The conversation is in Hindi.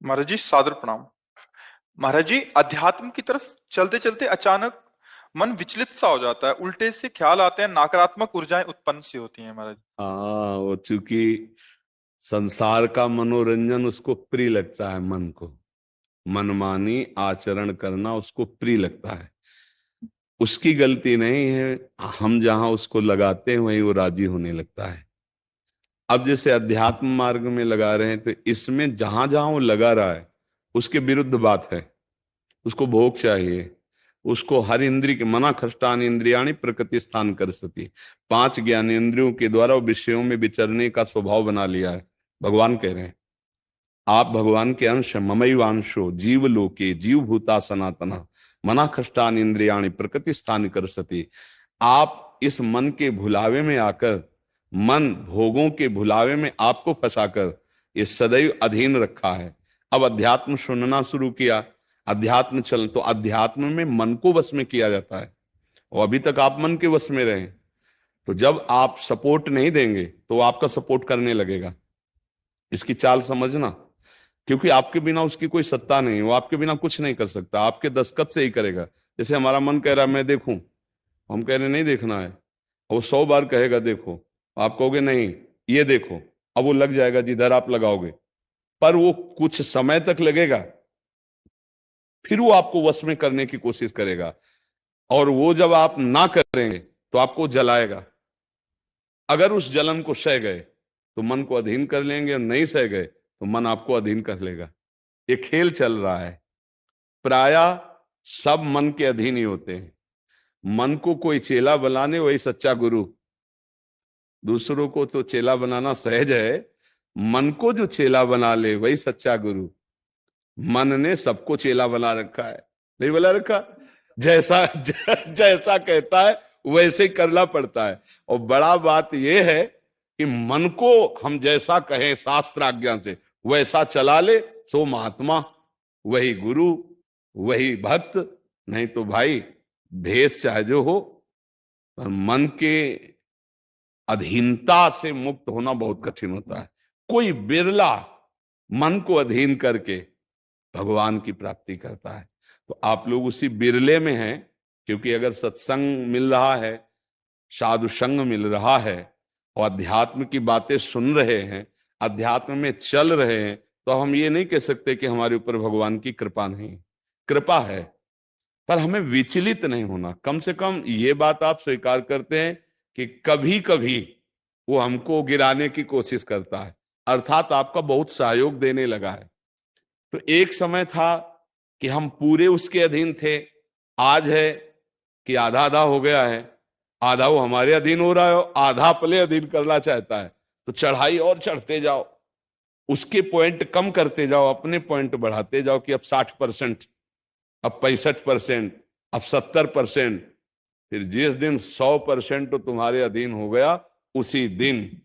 महाराज जी सादर प्रणाम। महाराज जी, अध्यात्म की तरफ चलते चलते अचानक मन विचलित सा हो जाता है, उल्टे से ख्याल आते हैं, नकारात्मक ऊर्जाएं उत्पन्न सी होती हैं महाराज। हाँ, वो चूंकि संसार का मनोरंजन उसको प्रिय लगता है, मन को मनमानी आचरण करना उसको प्रिय लगता है। उसकी गलती नहीं है, हम जहां उसको लगाते हैं वहीं वो राजी होने लगता है। अब जैसे अध्यात्म मार्ग में लगा रहे हैं तो इसमें जहां जहां वो लगा रहा है उसके विरुद्ध बात है। उसको भोग चाहिए, उसको हर इंद्रिय के मना खष्टान इंद्रियाणी प्रकृति स्थान कर सती, पांच ज्ञान इंद्रियों के द्वारा वो विषयों में विचरने का स्वभाव बना लिया है। भगवान कह रहे हैं आप भगवान के अंश हैं, ममैवांशो जीव लोके जीव भूता सनातना मना खष्टान इंद्रियाणी प्रकृति स्थान कर सती। आप इस मन के भुलावे में आकर, मन भोगों के भुलावे में आपको फंसाकर ये सदैव अधीन रखा है। अब अध्यात्म सुनना शुरू किया, अध्यात्म चल तो अध्यात्म में मन को वश में किया जाता है। और अभी तक आप मन के वश में रहे, तो जब आप सपोर्ट नहीं देंगे तो वो आपका सपोर्ट करने लगेगा। इसकी चाल समझना, क्योंकि आपके बिना उसकी कोई सत्ता नहीं, वो आपके बिना कुछ नहीं कर सकता, आपके दस्तखत से ही करेगा। जैसे हमारा मन कह रहा है मैं देखूं, हम कह रहे नहीं देखना है, वो 100 बार कहेगा देखो, आप कहोगे नहीं ये देखो, अब वो लग जाएगा जिधर आप लगाओगे। पर वो कुछ समय तक लगेगा, फिर वो आपको वश में करने की कोशिश करेगा। और वो जब आप ना करेंगे तो आपको जलाएगा। अगर उस जलन को सह गए तो मन को अधीन कर लेंगे, और नहीं सह गए तो मन आपको अधीन कर लेगा। ये खेल चल रहा है। प्राय सब मन के अधीन ही होते हैं। मन को कोई चेला बनाने वही सच्चा गुरु। दूसरों को तो चेला बनाना सहज है, मन को जो चेला बना ले वही सच्चा गुरु। मन ने सबको चेला बना रखा है, नहीं बना रखा? जैसा जैसा कहता है वैसे ही करना पड़ता है। और बड़ा बात यह है कि मन को हम जैसा कहें शास्त्र आज्ञा से वैसा चला ले, सो महात्मा, वही गुरु, वही भक्त। नहीं तो भाई भेष चाहे जो हो, पर मन के अधीनता से मुक्त होना बहुत कठिन होता है। कोई बिरला मन को अधीन करके भगवान की प्राप्ति करता है। तो आप लोग उसी बिरले में हैं, क्योंकि अगर सत्संग मिल रहा है, साधु संग मिल रहा है, और अध्यात्म की बातें सुन रहे हैं, अध्यात्म में चल रहे हैं, तो हम ये नहीं कह सकते कि हमारे ऊपर भगवान की कृपा नहीं। कृपा है, पर हमें विचलित नहीं होना। कम से कम ये बात आप स्वीकार करते हैं कि कभी कभी वो हमको गिराने की कोशिश करता है, अर्थात आपका बहुत सहयोग देने लगा है। तो एक समय था कि हम पूरे उसके अधीन थे, आज है कि आधा आधा हो गया है। आधा वो हमारे अधीन हो रहा है और आधा अपने अधीन करना चाहता है। तो चढ़ाई और चढ़ते जाओ, उसके पॉइंट कम करते जाओ, अपने पॉइंट बढ़ाते जाओ कि अब 60%, अब 65%, अब 70%। फिर जिस दिन 100% तो तुम्हारे अधीन हो गया, उसी दिन